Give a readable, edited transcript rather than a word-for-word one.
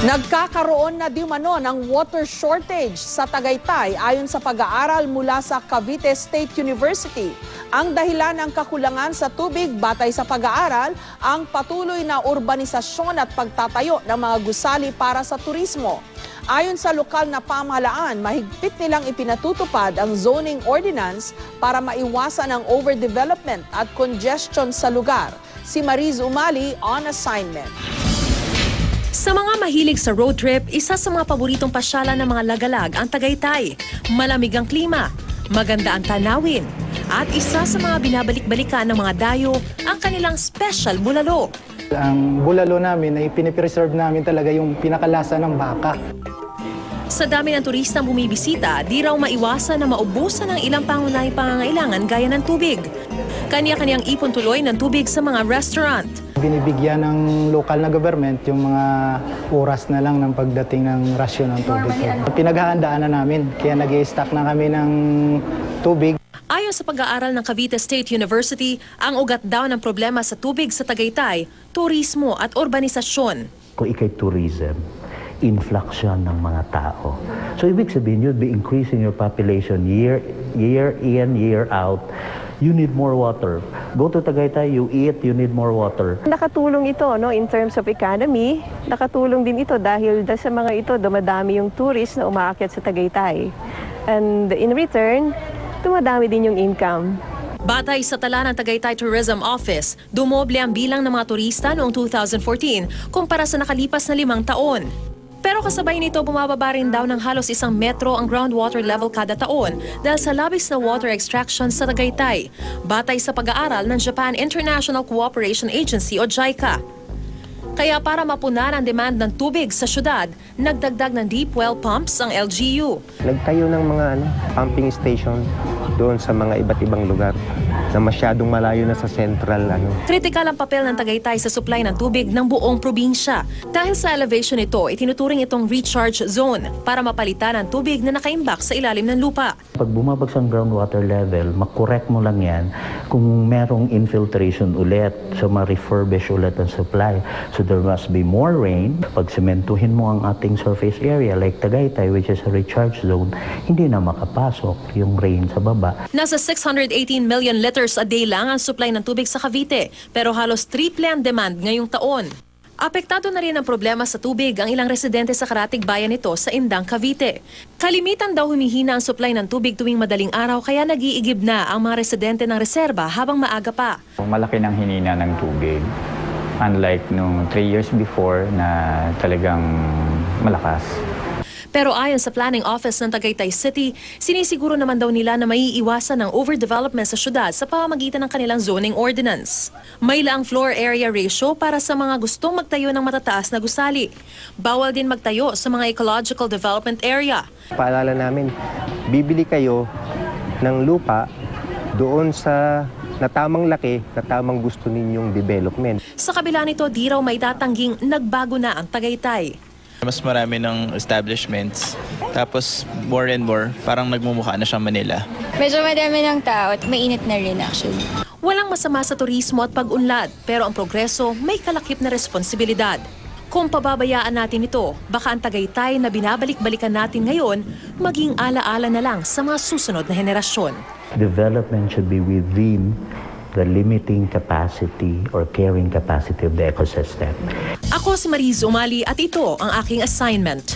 Nagkakaroon na di umano ng water shortage sa Tagaytay ayon sa pag-aaral mula sa Cavite State University. Ang dahilan ng kakulangan sa tubig batay sa pag-aaral, ang patuloy na urbanisasyon at pagtatayo ng mga gusali para sa turismo. Ayon sa lokal na pamahalaan, mahigpit nilang ipinatutupad ang zoning ordinance para maiwasan ang overdevelopment at congestion sa lugar. Si Mariz Umali on assignment. Sa mga mahilig sa road trip, isa sa mga paboritong pasyalan ng mga lagalag ang Tagaytay. Malamig ang klima, maganda ang tanawin, at isa sa mga binabalik-balikan ng mga dayo ang kanilang special bulalo. Ang bulalo namin ay pinipreserve namin talaga yung pinakalasa ng baka. Sa dami ng turistang bumibisita, di raw maiwasan na maubusan ng ilang pangunahing pangangailangan gaya ng tubig. Kanya-kanyang ipon tuloy ng tubig sa mga restaurant. Binibigyan ng local na government yung mga oras na lang ng pagdating ng rasyon ng tubig. Pinaghahandaan na namin, kaya nag-i-stock na kami ng tubig. Ayon sa pag-aaral ng Cavite State University, ang ugat daw ng problema sa tubig sa Tagaytay, turismo at urbanisasyon. Kung ikay tourism, influx yan ng mga tao. So ibig sabihin, you'd be increasing your population year in, year out. You need more water. Go to Tagaytay, you eat, you need more water. Nakatulong ito in terms of economy. Nakatulong din ito dahil sa mga ito dumadami yung tourist na umaakyat sa Tagaytay. And in return, dumadami din yung income. Batay sa tala ng Tagaytay Tourism Office, dumoble ang bilang ng mga turista noong 2014 kumpara sa nakalipas na 5 taon. Pero kasabay nito, bumababa rin daw ng halos 1 metro ang groundwater level kada taon dahil sa labis na water extraction sa Tagaytay. Batay sa pag-aaral ng Japan International Cooperation Agency o JICA. Kaya para mapunan ang demand ng tubig sa syudad, nagdagdag ng deep well pumps ang LGU. Nagtayo ng mga pumping station doon sa mga iba't ibang lugar na masyadong malayo na sa central. Kritikal ang papel ng Tagaytay sa supply ng tubig ng buong probinsya. Dahil sa elevation ito, itinuturing itong recharge zone para mapalitan ang tubig na nakaimbak sa ilalim ng lupa. Pag bumabagsak ang groundwater level, makorek mo lang yan kung merong infiltration ulit. So ma-refurbish ulit ang supply. So there must be more rain. Pag sementuhin mo ang ating surface area like Tagaytay, which is a recharge zone, hindi na makapasok yung rain sa baba. Nasa 618 million liters a day lang ang supply ng tubig sa Cavite, pero halos triple ang demand ngayong taon. Apektado na rin ang problema sa tubig ang ilang residente sa karatig bayan nito sa Indang, Cavite. Kalimitan daw humihina ang supply ng tubig tuwing madaling araw kaya nag-iigib na ang mga residente ng reserba habang maaga pa. Malaki ng hinina ng tubig. Unlike nung 3 years before na talagang malakas. Pero ayon sa Planning Office ng Tagaytay City, sinisiguro naman daw nila na maiiwasan ang overdevelopment sa syudad sa pamamagitan ng kanilang zoning ordinance. May laang floor area ratio para sa mga gustong magtayo ng matataas na gusali. Bawal din magtayo sa mga ecological development area. Paalala namin, bibili kayo ng lupa doon sa natamang laki, natamang gusto ninyong development. Sa kabila nito, di raw may tatangging nagbago na ang Tagaytay. Mas marami ng establishments. Tapos more and more, parang nagmumukha na siyang Manila. Medyo madami ng tao at mainit na rin actually. Walang masama sa turismo at pag-unlad, pero ang progreso may kalakip na responsibilidad. Kung pababayaan natin ito, baka ang Tagaytay na binabalik-balikan natin ngayon, maging alaala na lang sa mga susunod na henerasyon. Development should be within the limiting capacity or carrying capacity of the ecosystem. Ako si Mariz Umali at ito ang aking assignment.